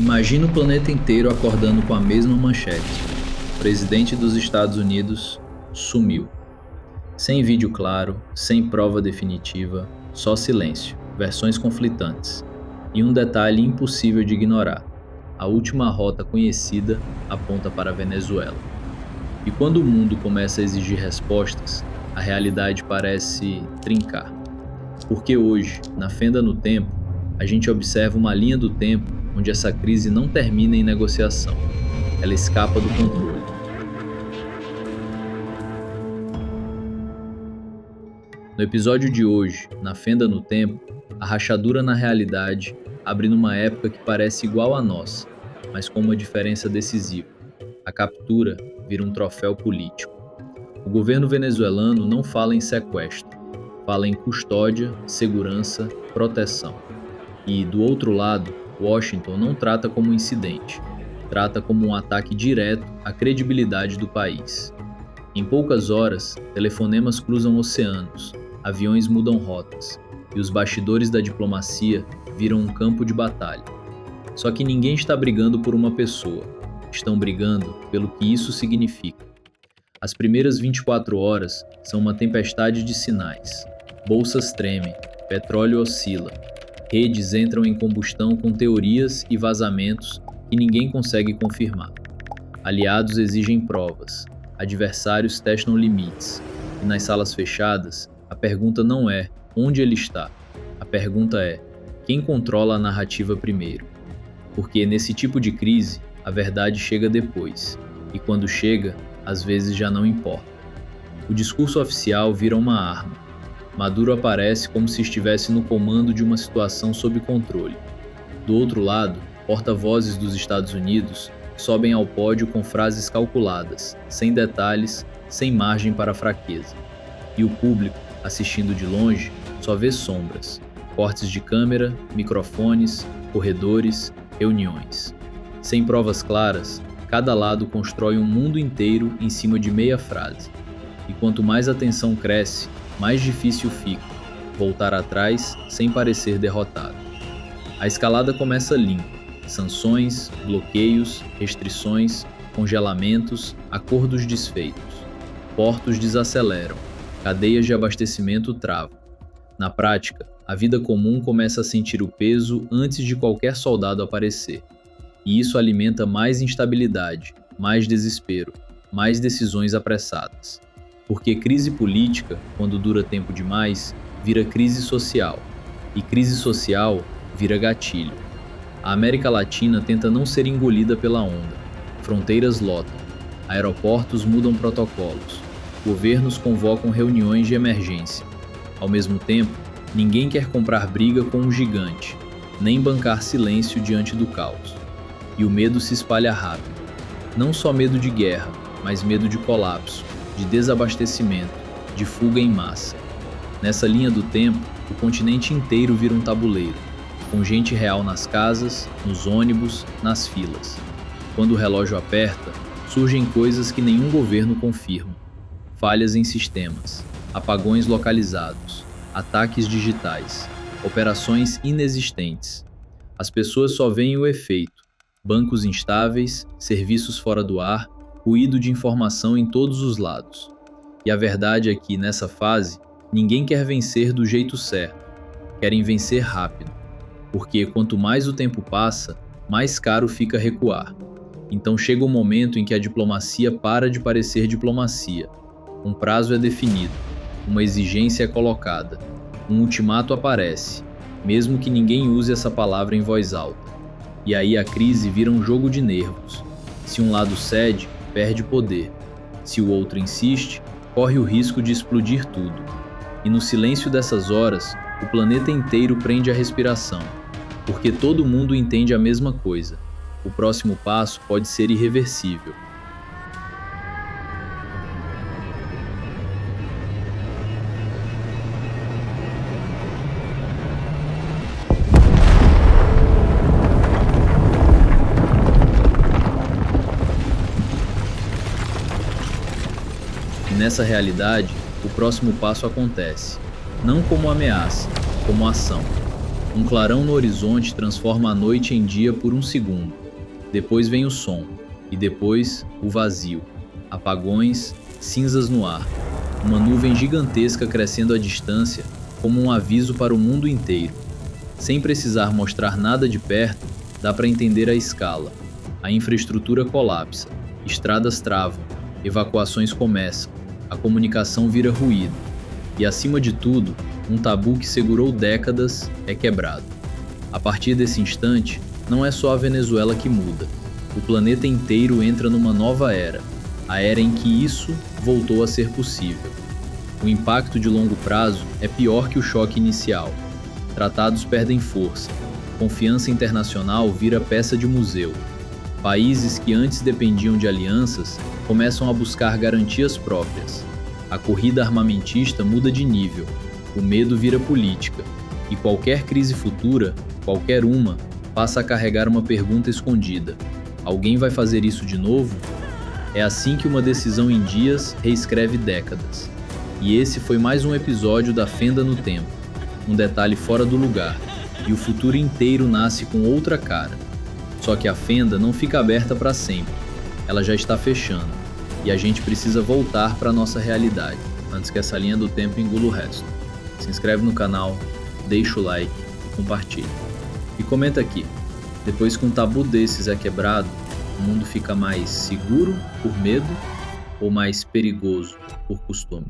Imagina o planeta inteiro acordando com a mesma manchete. O presidente dos Estados Unidos sumiu. Sem vídeo claro, sem prova definitiva, só silêncio, versões conflitantes. E um detalhe impossível de ignorar: a última rota conhecida aponta para a Venezuela. E quando o mundo começa a exigir respostas, a realidade parece trincar. Porque hoje, na fenda no tempo, a gente observa uma linha do tempo onde essa crise não termina em negociação. Ela escapa do controle. No episódio de hoje, na fenda no tempo, a rachadura na realidade abre numa época que parece igual à nossa, mas com uma diferença decisiva. A captura vira um troféu político. O governo venezuelano não fala em sequestro, fala em custódia, segurança, proteção. E, do outro lado, Washington não trata como um incidente, trata como um ataque direto à credibilidade do país. Em poucas horas, telefonemas cruzam oceanos, aviões mudam rotas, e os bastidores da diplomacia viram um campo de batalha. Só que ninguém está brigando por uma pessoa, estão brigando pelo que isso significa. As primeiras 24 horas são uma tempestade de sinais. Bolsas tremem, petróleo oscila, redes entram em combustão com teorias e vazamentos que ninguém consegue confirmar. Aliados exigem provas, adversários testam limites, e nas salas fechadas, a pergunta não é onde ele está, a pergunta é quem controla a narrativa primeiro. Porque nesse tipo de crise, a verdade chega depois, e quando chega, às vezes já não importa. O discurso oficial vira uma arma. Maduro aparece como se estivesse no comando de uma situação sob controle. Do outro lado, porta-vozes dos Estados Unidos sobem ao pódio com frases calculadas, sem detalhes, sem margem para fraqueza. E o público, assistindo de longe, só vê sombras, cortes de câmera, microfones, corredores, reuniões. Sem provas claras, cada lado constrói um mundo inteiro em cima de meia frase. E quanto mais a tensão cresce, mais difícil fica voltar atrás sem parecer derrotado. A escalada começa limpa: sanções, bloqueios, restrições, congelamentos, acordos desfeitos. Portos desaceleram, cadeias de abastecimento travam. Na prática, a vida comum começa a sentir o peso antes de qualquer soldado aparecer. E isso alimenta mais instabilidade, mais desespero, mais decisões apressadas. Porque crise política, quando dura tempo demais, vira crise social. E crise social vira gatilho. A América Latina tenta não ser engolida pela onda. Fronteiras lotam. Aeroportos mudam protocolos. Governos convocam reuniões de emergência. Ao mesmo tempo, ninguém quer comprar briga com um gigante, nem bancar silêncio diante do caos. E o medo se espalha rápido. Não só medo de guerra, mas medo de colapso, de desabastecimento, de fuga em massa. Nessa linha do tempo, o continente inteiro vira um tabuleiro, com gente real nas casas, nos ônibus, nas filas. Quando o relógio aperta, surgem coisas que nenhum governo confirma. Falhas em sistemas, apagões localizados, ataques digitais, operações inexistentes. As pessoas só veem o efeito: bancos instáveis, serviços fora do ar, ruído de informação em todos os lados. E a verdade é que, nessa fase, ninguém quer vencer do jeito certo. Querem vencer rápido. Porque quanto mais o tempo passa, mais caro fica recuar. Então chega o momento em que a diplomacia para de parecer diplomacia. Um prazo é definido, uma exigência é colocada, um ultimato aparece, mesmo que ninguém use essa palavra em voz alta. E aí a crise vira um jogo de nervos. Se um lado cede, perde poder. Se o outro insiste, corre o risco de explodir tudo. E no silêncio dessas horas, o planeta inteiro prende a respiração, porque todo mundo entende a mesma coisa: o próximo passo pode ser irreversível. E nessa realidade, o próximo passo acontece, não como ameaça, como ação. Um clarão no horizonte transforma a noite em dia por um segundo. Depois vem o som, e depois o vazio. Apagões, cinzas no ar. Uma nuvem gigantesca crescendo à distância, como um aviso para o mundo inteiro. Sem precisar mostrar nada de perto, dá para entender a escala. A infraestrutura colapsa, estradas travam, evacuações começam, a comunicação vira ruído. E acima de tudo, um tabu que segurou décadas é quebrado. A partir desse instante, não é só a Venezuela que muda. O planeta inteiro entra numa nova era, a era em que isso voltou a ser possível. O impacto de longo prazo é pior que o choque inicial. Tratados perdem força, confiança internacional vira peça de museu. Países que antes dependiam de alianças começam a buscar garantias próprias. A corrida armamentista muda de nível, o medo vira política, e qualquer crise futura, qualquer uma, passa a carregar uma pergunta escondida: alguém vai fazer isso de novo? É assim que uma decisão em dias reescreve décadas. E esse foi mais um episódio da Fenda no Tempo, um detalhe fora do lugar, e o futuro inteiro nasce com outra cara. Só que a fenda não fica aberta para sempre, ela já está fechando, e a gente precisa voltar para nossa realidade, antes que essa linha do tempo engula o resto. Se inscreve no canal, deixa o like e compartilha. E comenta aqui, depois que um tabu desses é quebrado, o mundo fica mais seguro por medo ou mais perigoso por costume?